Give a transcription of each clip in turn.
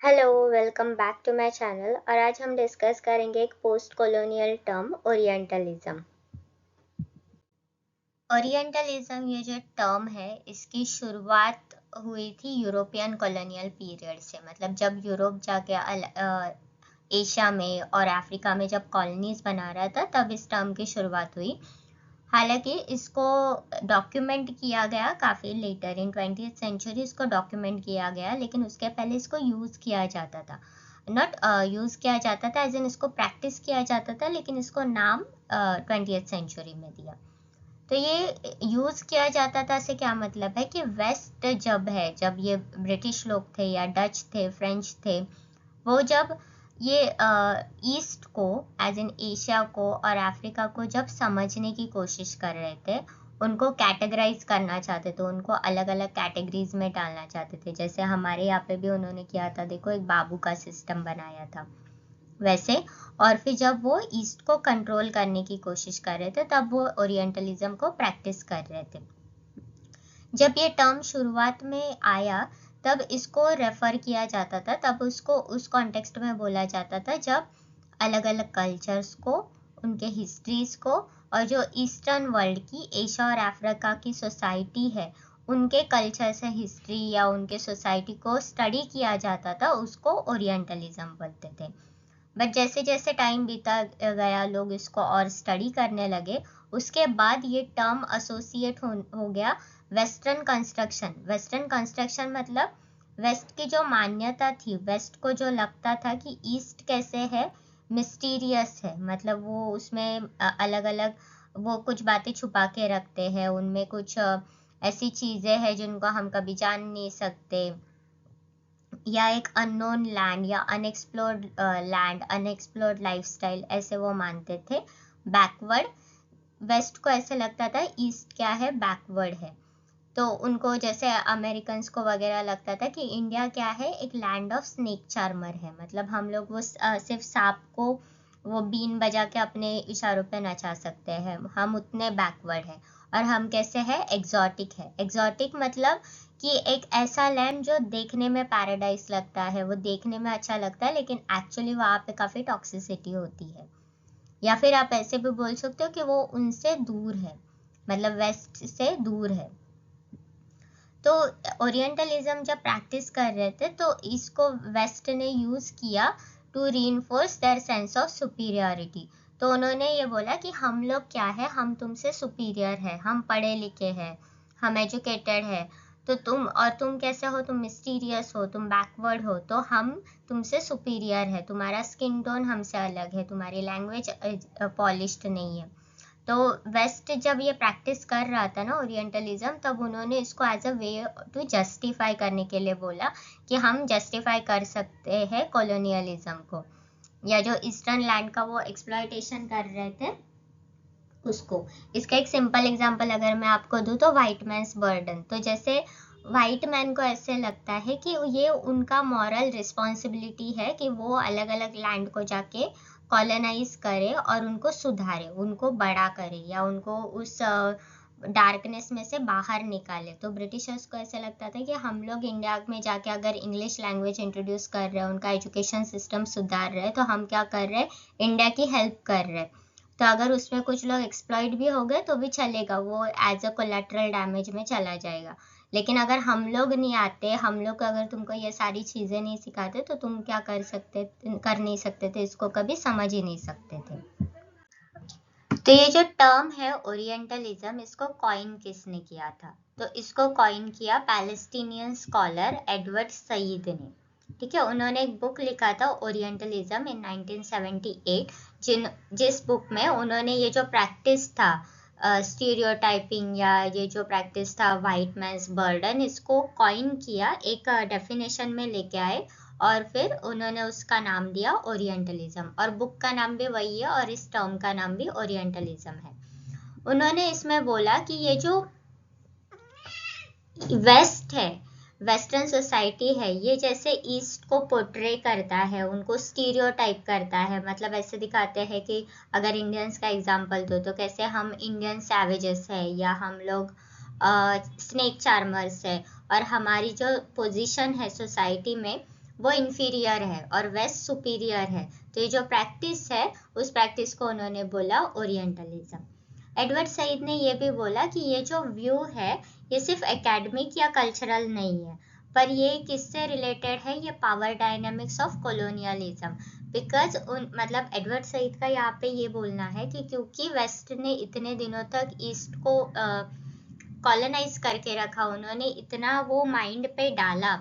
Hello, welcome back to my channel. और आज हम डिस्कस करेंगे एक post colonial term orientalism. Orientalism ये जो टर्म है इसकी शुरुआत हुई थी यूरोपियन कॉलोनियल पीरियड से। मतलब जब यूरोप जाके एशिया में और अफ्रीका में जब कॉलोनीज बना रहा था तब इस टर्म की शुरुआत हुई। हालांकि इसको डॉक्यूमेंट किया गया काफ़ी लेटर इन 20th सेंचुरी, इसको डॉक्यूमेंट किया गया, लेकिन उसके पहले इसको यूज़ किया जाता था। नॉट यूज़ किया जाता था एज इन इसको प्रैक्टिस किया जाता था, लेकिन इसको नाम 20th सेंचुरी में दिया। तो ये यूज़ किया जाता था से क्या मतलब है कि वेस्ट जब ये ब्रिटिश लोग थे या डच थे, फ्रेंच थे, वो जब ये ईस्ट को एज इन एशिया को और अफ्रीका को जब समझने की कोशिश कर रहे थे, उनको कैटेगराइज करना चाहते थे, उनको अलग अलग कैटेगरीज में डालना चाहते थे। जैसे हमारे यहाँ पे भी उन्होंने किया था, देखो एक बाबू का सिस्टम बनाया था वैसे। और फिर जब वो ईस्ट को कंट्रोल करने की कोशिश कर रहे थे तब वो ओरिएंटलिज्म को प्रैक्टिस कर रहे थे। जब ये टर्म शुरुआत में आया तब इसको रेफर किया जाता था, तब उसको उस कॉन्टेक्स्ट में बोला जाता था जब अलग अलग कल्चर्स को, उनके हिस्ट्रीज को, और जो ईस्टर्न वर्ल्ड की एशिया और अफ्रीका की सोसाइटी है उनके कल्चर से हिस्ट्री या उनके सोसाइटी को स्टडी किया जाता था, उसको ओरिएंटलिज्म बोलते थे। बट जैसे जैसे टाइम बीता गया, लोग इसको और स्टडी करने लगे, उसके बाद ये टर्म एसोसिएट हो गया वेस्टर्न कंस्ट्रक्शन। वेस्टर्न कंस्ट्रक्शन मतलब वेस्ट की जो मान्यता थी, वेस्ट को जो लगता था कि ईस्ट कैसे है, मिस्टीरियस है, मतलब वो उसमें अलग अलग वो कुछ बातें छुपा के रखते हैं, उनमें कुछ ऐसी चीज़ें हैं जिनको हम कभी जान नहीं सकते, या एक अननोन लैंड या अनएक्सप्लोर्ड लैंड, अनएक्सप्लोर्ड लाइफस्टाइल, ऐसे वो मानते थे बैकवर्ड। वेस्ट को ऐसे लगता था ईस्ट क्या है, बैकवर्ड है। तो उनको जैसे अमेरिकन्स को वगैरह लगता था कि इंडिया क्या है, एक लैंड ऑफ स्नेक चार्मर है, मतलब हम लोग वो सिर्फ सांप को वो बीन बजा के अपने इशारों पे नचा सकते हैं, हम उतने बैकवर्ड हैं। और हम कैसे हैं, एग्जॉटिक है। एग्जॉटिक मतलब कि एक ऐसा लैंड जो देखने में पैराडाइज लगता है, वो देखने में अच्छा लगता है, लेकिन एक्चुअली वहाँ पे काफ़ी टॉक्सिसिटी होती है। या फिर आप ऐसे भी बोल सकते हो कि वो उनसे दूर है, मतलब वेस्ट से दूर है। तो ओरिएंटलिज्म जब प्रैक्टिस कर रहे थे तो इसको वेस्ट ने यूज़ किया to reinforce their sense of superiority. तो उन्होंने ये बोला कि हम लोग क्या है, हम तुमसे सुपीरियर है, हम पढ़े लिखे हैं, हम एजुकेटेड है, तो तुम कैसे हो, तुम मिस्टीरियस हो, तुम बैकवर्ड हो, तो हम तुमसे सुपीरियर है, तुम्हारा स्किन टोन हमसे अलग है, तुम्हारी लैंग्वेज पॉलिश्ड नहीं है। तो वेस्ट जब ये प्रैक्टिस कर रहा था ना ओरिएंटलिज्म, तब उन्होंने इसको as a way to justify करने के लिए बोला कि हम जस्टिफाई कर सकते हैं कॉलोनियलिज्म को, या जो ईस्टर्न लैंड का वो एक्सप्लॉयटेशन कर रहे थे उसको। इसका एक सिंपल एग्जांपल अगर मैं आपको दूं तो वाइट मैन्स बर्डन। तो जैसे वाइट मैन को ऐसे लगता है कि ये उनका मॉरल रिस्पॉन्सिबिलिटी है कि वो अलग अलग लैंड को जाके कॉलोनाइज करे और उनको सुधारे, उनको बड़ा करे, या उनको उस डार्कनेस में से बाहर निकाले। तो ब्रिटिशर्स को ऐसा लगता था कि हम लोग इंडिया में जाके अगर इंग्लिश लैंग्वेज इंट्रोड्यूस कर रहे हैं, उनका एजुकेशन सिस्टम सुधार रहे हैं, तो हम क्या कर रहे हैं, इंडिया की हेल्प कर रहे हैं। तो अगर उसमें कुछ लोग एक्सप्लॉइट भी हो गए तो भी चलेगा, वो एज अ कोलेटरल डैमेज में चला जाएगा। लेकिन अगर हम लोग नहीं आते, हम लोग अगर तुमको ये सारी चीज़ें नहीं सिखाते, तो तुम क्या कर नहीं सकते थे, इसको कभी समझ ही नहीं सकते थे। तो ये जो टर्म है ओरिएंटलिज्म, इसको कॉइन किसने किया था? तो इसको कॉइन किया पैलेस्टीनियन स्कॉलर एडवर्ड सईद ने। ठीक है, उन्होंने एक बुक लिखा था ओरिएंटलिज्म इन 1978, जिस बुक में उन्होंने ये जो प्रैक्टिस था स्टीरियोटाइपिंग, या ये जो प्रैक्टिस था वाइट मैन्स बर्डन, इसको कॉइन किया, एक डेफिनेशन में लेके आए, और फिर उन्होंने उसका नाम दिया ओरिएंटलिज्म, और बुक का नाम भी वही है और इस टर्म का नाम भी ओरिएंटलिज्म है। उन्होंने इसमें बोला कि ये जो वेस्ट है, वेस्टर्न सोसाइटी है, ये जैसे ईस्ट को पोर्ट्रे करता है, उनको स्टीरियोटाइप करता है, मतलब ऐसे दिखाते हैं कि अगर इंडियंस का एग्जांपल दो तो कैसे हम इंडियन सैवेजेस है, या हम लोग स्नेक चार्मर्स है, और हमारी जो पोजीशन है सोसाइटी में वो इंफीरियर है और वेस्ट सुपीरियर है। तो ये जो प्रैक्टिस है उस प्रैक्टिस को उन्होंने बोला ओरिएंटलिज्म। एडवर्ड सईद ने ये भी बोला कि ये जो व्यू है ये सिर्फ एकेडमिक या कल्चरल नहीं है, पर ये किससे रिलेटेड है, ये power dynamics of colonialism. Because मतलब एडवर्ड सईद का यहाँ पे ये बोलना है कि क्योंकि वेस्ट ने इतने दिनों तक ईस्ट को कॉलोनाइज करके रखा, उन्होंने इतना वो माइंड पे डाला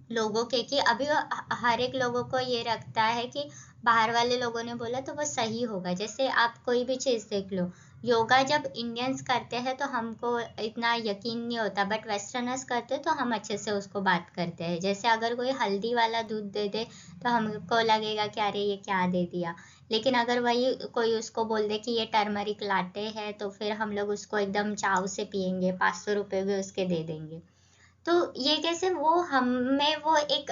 लोगों के कि अभी हर एक लोगों को ये रखता है कि बाहर वाले लोगों ने बोला तो वो सही होगा। जैसे आप कोई भी चीज़ देख लो, योगा जब इंडियंस करते हैं तो हमको इतना यकीन नहीं होता, बट वेस्टर्नर्स करते तो हम अच्छे से उसको बात करते हैं। जैसे अगर कोई हल्दी वाला दूध दे दे तो हमको लगेगा कि अरे ये क्या दे दिया, लेकिन अगर वही कोई उसको बोल दे कि ये टर्मरिक लाटे है तो फिर हम लोग उसको एकदम चाव से पियेंगे, 500 रुपये भी उसके दे देंगे। तो ये कैसे वो हम में वो एक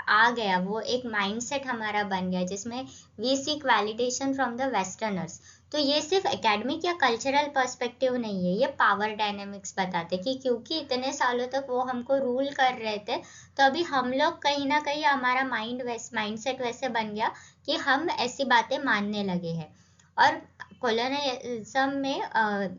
आ गया, वो एक माइंडसेट हमारा बन गया जिसमें we seek validation from the westerners. तो ये सिर्फ एकेडमिक या कल्चरल पर्सपेक्टिव नहीं है, ये पावर डायनेमिक्स बताते कि क्योंकि इतने सालों तक वो हमको रूल कर रहे थे, तो अभी हम लोग कहीं ना कहीं हमारा माइंडसेट वैसे बन गया कि हम ऐसी बातें मानने लगे हैं। और कॉलोनियलिज्म में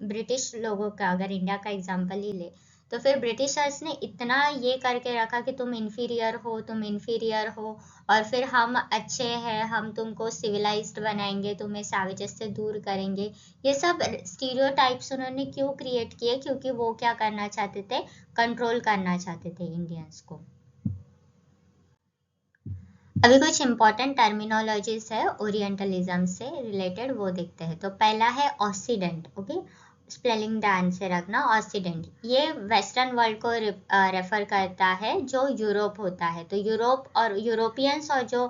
ब्रिटिश लोगों का अगर इंडिया का एग्जांपल ही ले, तो फिर ब्रिटिशर्स ने इतना ये करके रखा कि तुम इन्फीरियर हो, तुम इन्फीरियर हो, और फिर हम अच्छे हैं, हम तुमको सिविलाइज्ड बनाएंगे, तुम्हें सैवेजेस से दूर करेंगे। ये सब स्टीरियोटाइप्स उन्होंने क्यों क्रिएट किए, क्योंकि वो क्या करना चाहते थे, कंट्रोल करना चाहते थे इंडियंस को। अभी कुछ इंपॉर्टेंट टर्मिनोलॉजीज है ओरिएंटलिज्म से रिलेटेड, वो देखते हैं। तो पहला है ऑक्सीडेंट, ओके, स्पेलिंग ध्यान से रखना। ऑक्सीडेंट ये वेस्टर्न वर्ल्ड को रेफर करता है जो यूरोप होता है। तो यूरोप और यूरोपियंस और जो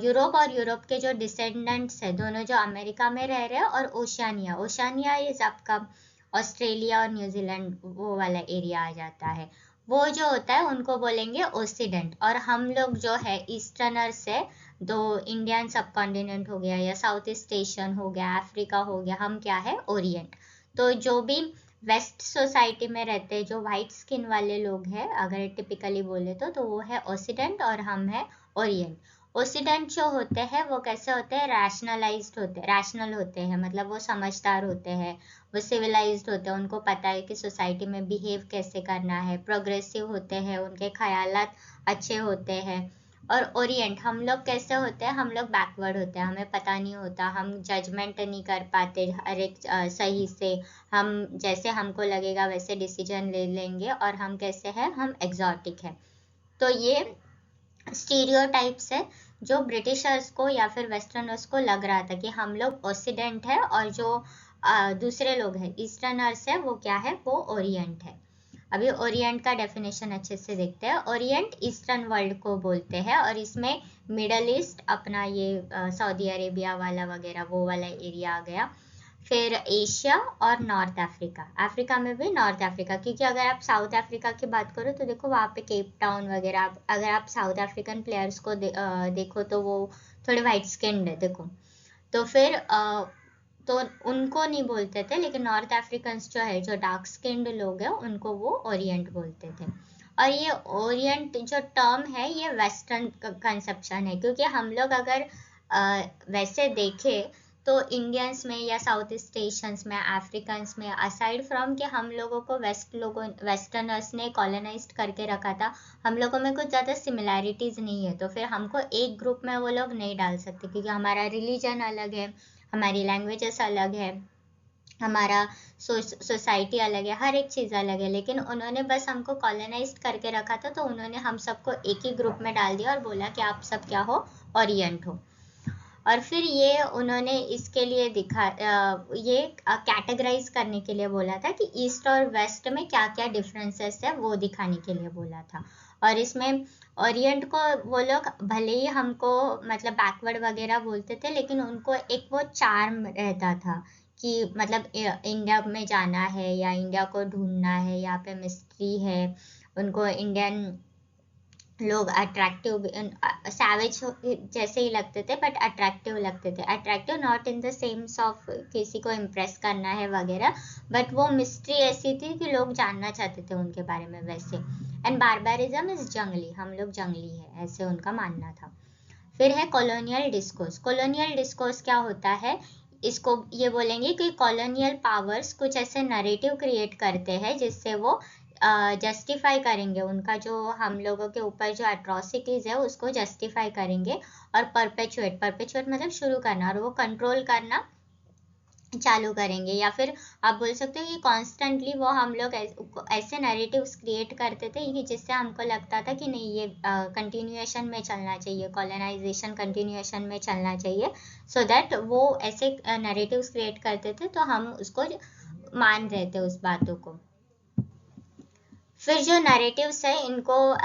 यूरोप के जो डिसेंडेंट्स है दोनों जो अमेरिका में रह रहे हैं, और ओशियानिया, ओशियानिया इज आपका ऑस्ट्रेलिया और न्यूजीलैंड वो वाला एरिया आ जाता है, वो जो होता है उनको बोलेंगे ओसिडेंट। और हम लोग जो है ईस्टर्नर्स है, तो इंडियन सब कॉन्टिनेंट हो गया या साउथ ईस्ट एशियन हो गया, अफ्रीका हो गया, हम क्या है, ओरिएंट। तो जो भी वेस्ट सोसाइटी में रहते हैं जो वाइट स्किन वाले लोग हैं, अगर टिपिकली बोले तो वो है ओसिडेंट और हम है ओरिएंट। ओसिडेंट जो होते हैं वो कैसे होते हैं, रैशनलाइज्ड होते हैं, रैशनल होते हैं, मतलब वो समझदार होते हैं, वो सिविलाइज्ड होते हैं, उनको पता है कि सोसाइटी में बिहेव कैसे करना है, प्रोग्रेसिव होते हैं, उनके ख्यालात अच्छे होते हैं। और ओरिएंट हम लोग कैसे होते हैं, हम लोग बैकवर्ड होते हैं, हमें पता नहीं होता, हम जजमेंट नहीं कर पाते हर एक सही से, हम जैसे हमको लगेगा वैसे डिसीजन ले लेंगे, और हम कैसे हैं, हम एग्जॉटिक है। तो ये स्टीरियोटाइप्स है जो ब्रिटिशर्स को या फिर वेस्टर्नर्स को लग रहा था कि हम लोग ओसिडेंट है, और जो दूसरे लोग हैं ईस्टर्नर्स है वो क्या है, वो ओरिएंट है। अभी ओरिएंट का डेफिनेशन अच्छे से देखते हैं। ओरिएंट ईस्टर्न वर्ल्ड को बोलते हैं, और इसमें मिडल ईस्ट अपना ये सऊदी अरेबिया वाला वगैरह वो वाला एरिया आ गया, फिर एशिया और नॉर्थ अफ्रीका। अफ्रीका में भी नॉर्थ अफ्रीका, क्योंकि अगर आप साउथ अफ्रीका की बात करो तो देखो वहाँ पे केप टाउन वगैरह, अगर आप साउथ अफ्रीकन प्लेयर्स को देखो तो वो थोड़े वाइट स्किन्ड है, देखो तो फिर तो उनको नहीं बोलते थे, लेकिन नॉर्थ अफ्रीकन जो है, जो डार्क स्किन्ड लोग हैं, उनको वो ओरिएंट बोलते थे। और ये ओरिएंट जो टर्म है ये वेस्टर्न कंसेप्शन है, क्योंकि हम लोग अगर वैसे देखें तो इंडियंस में या साउथ ईस्ट एशियंस में, अफ्रीकन्स में, असाइड फ्रॉम कि हम लोगों को वेस्टर्नर्स ने कॉलोनाइज्ड करके रखा था, हम लोगों में कुछ ज़्यादा सिमिलैरिटीज़ नहीं है, तो फिर हमको एक ग्रुप में वो लोग नहीं डाल सकते, क्योंकि हमारा रिलीजन अलग है, हमारी लैंग्वेजेस अलग है, हमारा सोसाइटी अलग है, हर एक चीज़ अलग है। लेकिन उन्होंने बस हमको कॉलोनाइज्ड करके रखा था, तो उन्होंने हम सबको एक ही ग्रुप में डाल दिया और बोला कि आप सब क्या हो, ओरिएंट हो। और फिर ये उन्होंने इसके लिए ये कैटेगराइज करने के लिए बोला था कि ईस्ट और वेस्ट में क्या क्या डिफरेंसेस है वो दिखाने के लिए बोला था। और इसमें ओरिएंट को वो लोग भले ही हमको मतलब बैकवर्ड वगैरह बोलते थे, लेकिन उनको एक वो चार्म रहता था कि मतलब इंडिया में जाना है या इंडिया को ढूंढना है, यहाँ पे मिस्ट्री है, उनको इंडियन लोग अट्रैक्टिव, सैवेज जैसे ही लगते थे, बट अट्रैक्टिव लगते थे। Attractive not in the sense of किसी को इम्प्रेस करना है वगैरह, बट वो मिस्ट्री ऐसी थी कि लोग जानना चाहते थे उनके बारे में। वैसे एंड बारबेरिज्म इज जंगली, हम लोग जंगली है, ऐसे उनका मानना था। फिर है कॉलोनियल डिस्कोर्स। कॉलोनियल डिस्कोर्स क्या होता है, इसको ये बोलेंगे कि कॉलोनियल पावर्स कुछ ऐसे नरेटिव क्रिएट करते हैं जिससे वो जस्टिफाई करेंगे उनका जो हम लोगों के ऊपर जो एट्रोसिटीज है उसको जस्टिफाई करेंगे और परपेचुएट मतलब शुरू करना और वो कंट्रोल करना चालू करेंगे। या फिर आप बोल सकते हो कि कॉन्स्टेंटली वो हम लोग ऐसे नैरेटिव्स क्रिएट करते थे कि जिससे हमको लगता था कि नहीं ये कंटिन्यूएशन में चलना चाहिए, कॉलोनाइजेशन कंटिन्यूएशन में चलना चाहिए, सो दैट वो ऐसे नैरेटिव्स क्रिएट करते थे तो हम उसको मान रहे थे उस बातों को। फिर जो नैरेटिव्स है इनको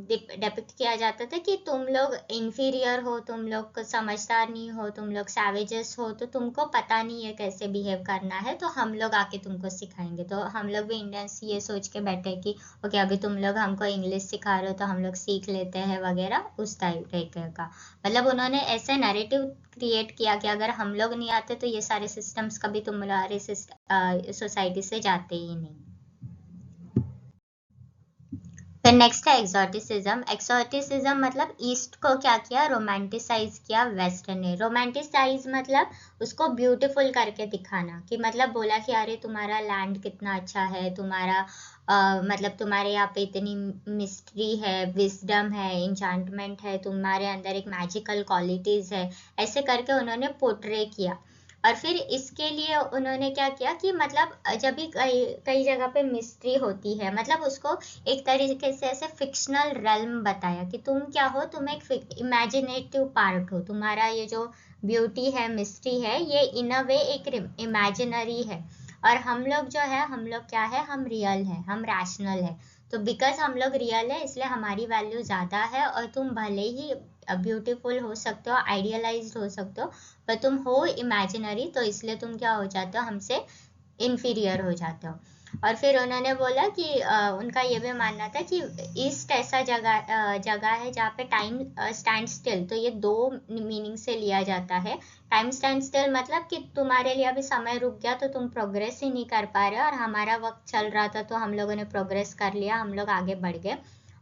डिपिक्ट किया जाता था कि तुम लोग इंफीरियर हो, तुम लोग समझदार नहीं हो, तुम लोग सैवेजेस हो, तो तुमको पता नहीं है कैसे बिहेव करना है, तो हम लोग आके तुमको सिखाएंगे। तो हम लोग भी इंडियंस ये सोच के बैठे कि ओके अभी तुम लोग हमको इंग्लिश सिखा रहे हो तो हम लोग सीख लेते हैं वगैरह, उस तरीके का। मतलब उन्होंने ऐसे नैरेटिव क्रिएट किया कि अगर हम लोग नहीं आते तो ये सारे सिस्टम्स कभी तुम्हारे सोसाइटी से जाते ही नहीं। फिर नेक्स्ट है एक्सोटिसिज्म। एक्सोटिसिज्म मतलब ईस्ट को क्या किया, रोमांटिसाइज किया वेस्ट ने। रोमांटिसाइज मतलब उसको ब्यूटीफुल करके दिखाना, कि मतलब बोला कि अरे तुम्हारा लैंड कितना अच्छा है, तुम्हारा मतलब तुम्हारे यहाँ पे इतनी मिस्ट्री है, विजडम है, इंचांटमेंट है, तुम्हारे अंदर एक मैजिकल क्वालिटीज है, ऐसे करके उन्होंने पोर्ट्रे किया। और फिर इसके लिए उन्होंने क्या किया कि मतलब जब भी कई जगह पे मिस्ट्री होती है, मतलब उसको एक तरीके से ऐसे फिक्शनल रेल्म बताया कि तुम क्या हो, तुम एक इमेजिनेटिव पार्ट हो, तुम्हारा ये जो ब्यूटी है, मिस्ट्री है, ये इन अ वे एक इमेजिनरी है, और हम लोग जो है, हम लोग क्या है, हम रियल है, हम रैशनल है। तो बिकॉज हम लोग रियल है इसलिए हमारी वैल्यू ज्यादा है, और तुम भले ही ब्यूटीफुल हो सकते हो, आइडियलाइज्ड हो सकते हो, पर तुम हो इमेजिनरी, तो इसलिए तुम क्या हो जाते हो, हमसे इंफीरियर हो जाते हो। और फिर उन्होंने बोला कि उनका ये भी मानना था कि ईस्ट ऐसा जगह है जहाँ पे टाइम स्टैंड स्टिल, तो ये दो मीनिंग से लिया जाता है। टाइम स्टैंड स्टिल मतलब कि तुम्हारे लिए अभी समय रुक गया तो तुम प्रोग्रेस ही नहीं कर पा रहे, और हमारा वक्त चल रहा था तो हम लोगों ने प्रोग्रेस कर लिया, हम लोग आगे बढ़ गए।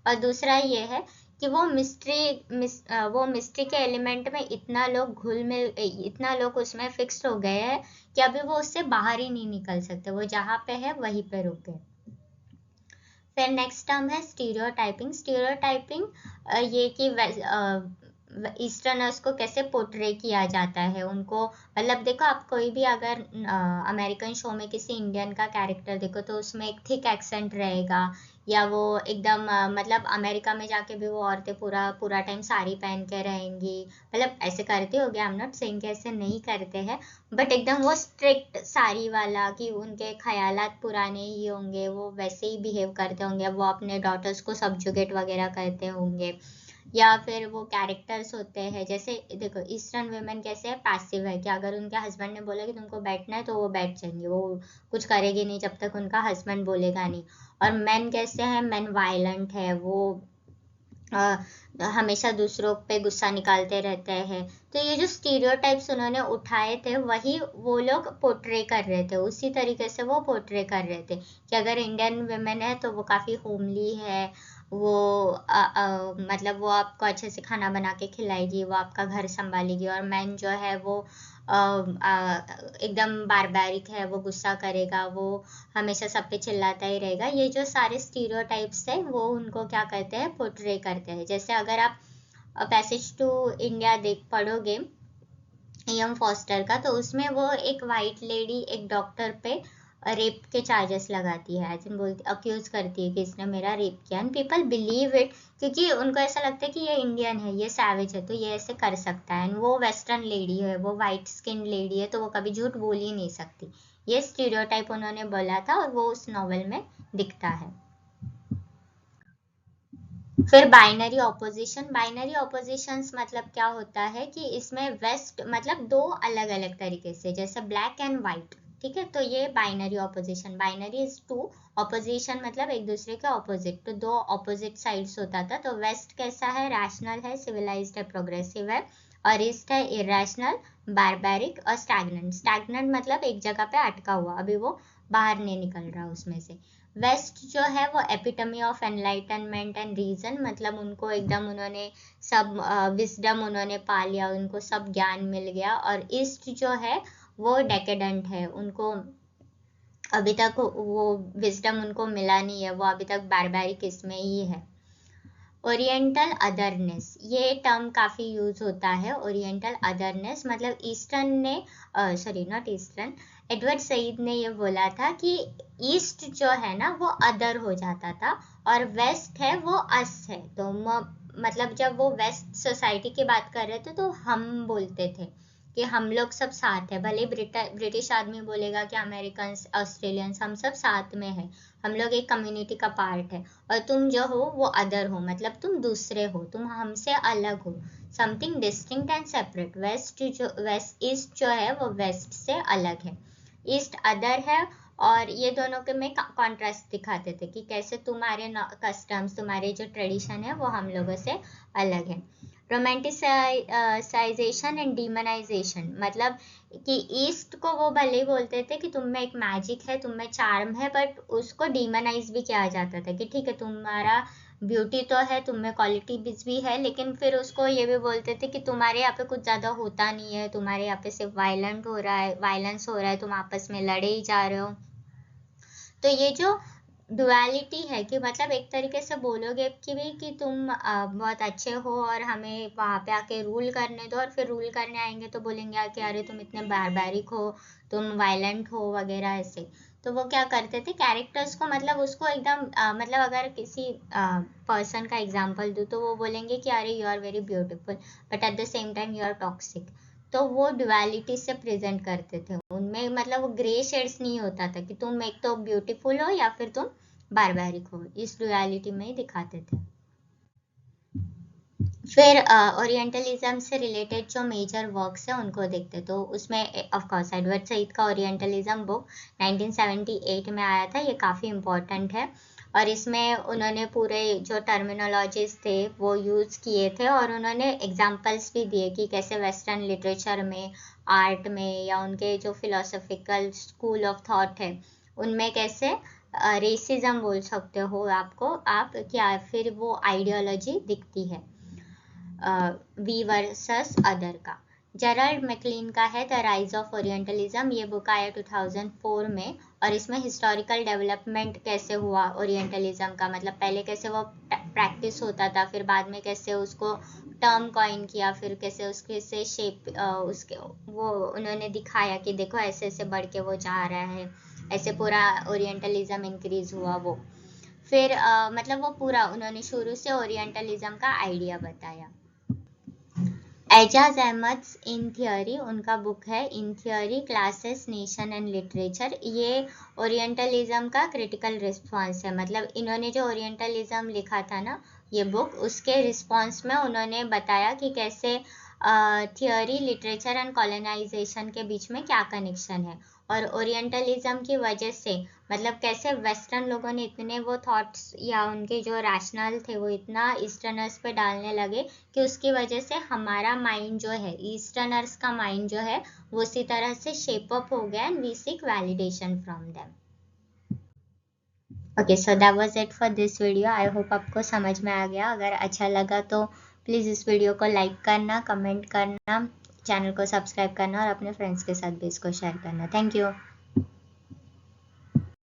और दूसरा ये है कि वो मिस्ट्री के एलिमेंट में इतना लोग घुल मिल, इतना लोग उसमें फिक्स हो गए हैं कि अभी वो उससे बाहर ही नहीं निकल सकते, वो जहाँ पे है वहीं पे रुक गए। फिर नेक्स्ट टर्म है स्टीरियोटाइपिंग। स्टीरियोटाइपिंग ये कि ईस्टर्नर्स को कैसे पोर्ट्रे किया जाता है उनको, मतलब देखो आप कोई भी अगर अमेरिकन शो में किसी इंडियन का कैरेक्टर देखो तो उसमें एक थिक एक्सेंट रहेगा, या वो एकदम मतलब अमेरिका में जाके भी वो औरतें पूरा पूरा टाइम साड़ी पहन के रहेंगी, मतलब ऐसे करते हो गया, आई एम नॉट सेइंग कि ऐसे नहीं करते हैं, बट एकदम वो स्ट्रिक्ट साड़ी वाला, कि उनके ख्यालात पुराने ही होंगे, वो वैसे ही बिहेव करते होंगे, वो अपने डॉटर्स को सब्जुगेट वगैरह करते होंगे। या फिर वो कैरेक्टर्स होते हैं, जैसे देखो ईस्टर्न वुमेन कैसे है, पैसिव है, कि अगर उनके हस्बैंड ने बोला कि तुमको बैठना है तो वो बैठ जाएंगे, वो कुछ करेगी नहीं जब तक उनका हस्बैंड बोलेगा नहीं। और मेन कैसे हैं, मेन वायलेंट है, वो हमेशा दूसरों पे गुस्सा निकालते रहते हैं। तो ये जो स्टीरियोटाइप्स उन्होंने उठाए थे वही वो लोग पोर्ट्रे कर रहे थे, उसी तरीके से वो पोर्ट्रे कर रहे थे कि अगर इंडियन वुमेन है तो वो काफी होमली है, वो मतलब वो आपको अच्छे से खाना बना के खिलाएगी, वो आपका घर संभालेगी, और मैन जो है वो एकदम बारबैरिक है, वो गुस्सा करेगा, वो हमेशा सब पे चिल्लाता ही रहेगा। ये जो सारे स्टीरियोटाइप्स है वो उनको क्या कहते हैं, पोर्ट्रे करते हैं। जैसे अगर आप पैसेज टू इंडिया देख पढ़ोगे एम फॉस्टर का, तो उसमें वो एक वाइट लेडी एक डॉक्टर पे रेप के चार्जेस लगाती है, आई थिंक बोलती, अक्यूज करती है कि इसने मेरा रेप किया, एंड पीपल बिलीव इट, क्योंकि उनको ऐसा लगता है कि ये इंडियन है, ये सैवेज है, तो ये ऐसे कर सकता है, एंड वो वेस्टर्न लेडी है, वो वाइट स्किन लेडी है, तो वो कभी झूठ बोल ही नहीं सकती। ये स्टीरियोटाइप उन्होंने बोला था और वो उस नॉवल में दिखता है। फिर बाइनरी ऑपोजिशन। बाइनरी ऑपोजिशंस मतलब क्या होता है कि इसमें वेस्ट मतलब दो अलग अलग तरीके से, जैसे ब्लैक एंड व्हाइट, ठीक है, तो ये binary opposition. Binary is two, opposition मतलब एक दूसरे के ऑपोजिट, तो दो ऑपोजिट साइड्स होता था। तो वेस्ट कैसा है, रैशनल है, सिविलाइज्ड है, प्रोग्रेसिव है, और ईस्ट है इरेशनल, बारबैरिक और स्टैग्नेंट। स्टैग्नेंट मतलब एक जगह पे अटका हुआ, अभी वो बाहर नहीं निकल रहा उसमें से। वेस्ट जो है वो epitome of enlightenment and reason, मतलब उनको एकदम उन्होंने सब विजडम उन्होंने पा लिया, उनको सब ज्ञान मिल गया। और ईस्ट जो है वो डेकेडेंट है, उनको अभी तक वो विजडम उनको मिला नहीं है, वो अभी तक बारबैरिक इसमें ही है। ओरिएंटल अदरनेस, ये टर्म काफ़ी यूज होता है। ओरिएंटल अदरनेस मतलब ईस्टर्न ने sorry not eastern, Edward Said ने ये बोला था कि ईस्ट जो है ना वो अदर हो जाता था और वेस्ट है वो अस है। तो मतलब जब वो वेस्ट सोसाइटी की बात कर रहे थे तो हम बोलते थे कि हम लोग सब साथ है, भले ब्रिटिश आदमी बोलेगा कि अमेरिकन ऑस्ट्रेलियंस हम सब साथ में है, हम लोग एक कम्युनिटी का पार्ट है। और तुम जो हो वो अदर हो, मतलब तुम दूसरे हो, तुम हमसे अलग हो, something distinct and separate. West east जो है वो वेस्ट से अलग है, ईस्ट अदर है। और ये दोनों के में कॉन्ट्रास्ट दिखाते थे कि कैसे तुम्हारे कस्टम्स, तुम्हारे जो ट्रेडिशन है वो हम लोगों से अलग है। रोमांटिसाइजेशन एंड डीमनाइजेशन, मतलब कि ईस्ट को वो भले ही बोलते थे कि तुम में एक मैजिक है, तुम में चार्म है, बट उसको डीमनाइज भी किया जाता था कि ठीक है तुम्हारा ब्यूटी तो है, तुम में क्वालिटीज भी है, लेकिन फिर उसको ये भी बोलते थे कि तुम्हारे यहाँ पे कुछ ज्यादा होता नहीं है, तुम्हारे यहाँ पे सिर्फ वायलेंस हो रहा है, तुम आपस में लड़े ही जा रहे हो। तो ये जो डुअलिटी है कि मतलब एक तरीके से बोलोगे कि भी कि तुम बहुत अच्छे हो और हमें वहाँ पे आके रूल करने दो, और फिर रूल करने आएंगे तो बोलेंगे कि अरे तुम इतने बारबैरिक हो, तुम वायलेंट हो वगैरह ऐसे। तो वो क्या करते थे कैरेक्टर्स को, मतलब उसको एकदम मतलब अगर किसी पर्सन का एग्जांपल दूँ तो वो बोलेंगे कि अरे you are very beautiful but at the same time you are toxic. तो वो डुअलिटी से प्रेजेंट करते थे उनमें, मतलब वो ग्रे शेड्स नहीं होता था कि तुम एक तो ब्यूटीफुल हो या फिर तुम बारबैरिक हो, इस डुअलिटी में ही दिखाते थे। फिर ओरिएंटलिज्म से रिलेटेड जो मेजर वर्क्स है उनको देखते, तो उसमें ऑफ कोर्स एडवर्ड सईद का ओरिएंटलिज्म बुक 1978 में आया था, ये काफ़ी इम्पोर्टेंट है। और इसमें उन्होंने पूरे जो टर्मिनोलॉजीज थे वो यूज़ किए थे, और उन्होंने एग्जांपल्स भी दिए कि कैसे वेस्टर्न लिटरेचर में, आर्ट में, या उनके जो फिलोसफिकल स्कूल ऑफ थॉट है उनमें कैसे रेसिज्म बोल सकते हो आपको आप, क्या फिर वो आइडियोलॉजी दिखती है वी वर्सेस अदर का। जेराल्ड मैकलीन का है द राइज ऑफ ओरिएंटलिज्म, ये बुक आया 2004 में, और इसमें हिस्टोरिकल डेवलपमेंट कैसे हुआ ओरिएंटलिज्म का, मतलब पहले कैसे वो प्रैक्टिस होता था, फिर बाद में कैसे उसको टर्म कॉइन किया, फिर कैसे उसके से शेप उसके वो उन्होंने दिखाया कि देखो ऐसे ऐसे बढ़ के वो जा रहा है, ऐसे पूरा ओरिएंटलिज्म इंक्रीज हुआ वो। फिर मतलब वो पूरा उन्होंने शुरू से ओरिएंटलिज्म का आइडिया बताया। एजाज अहमद इन थियोरी उनका बुक है, in theory classes nation and literature, ये ओरिएंटलिज्म का क्रिटिकल रिस्पॉन्स है। मतलब इन्होंने जो ओरिएंटलिज्म लिखा था ना ये बुक, उसके रिस्पॉन्स में उन्होंने बताया कि कैसे थियोरी, लिटरेचर एंड कॉलोनाइजेशन के बीच में क्या कनेक्शन है, और ओरिएंटलिज्म की वजह से मतलब कैसे वेस्टर्न लोगों ने इतने वो थॉट्स या उनके जो रैशनल थे वो इतना ईस्टर्नर्स पे डालने लगे कि उसकी वजह से हमारा माइंड जो है, ईस्टर्नर्स का माइंड जो है वो उसी तरह से शेप अप हो गया, and we seek validation from them. Okay, so that was it for this video. I hope आपको समझ में आ गया। अगर अच्छा लगा तो प्लीज़ इस वीडियो को लाइक करना, कमेंट करना, चैनल को सब्सक्राइब करना और अपने फ्रेंड्स के साथ भी इसको शेयर करना। Thank you.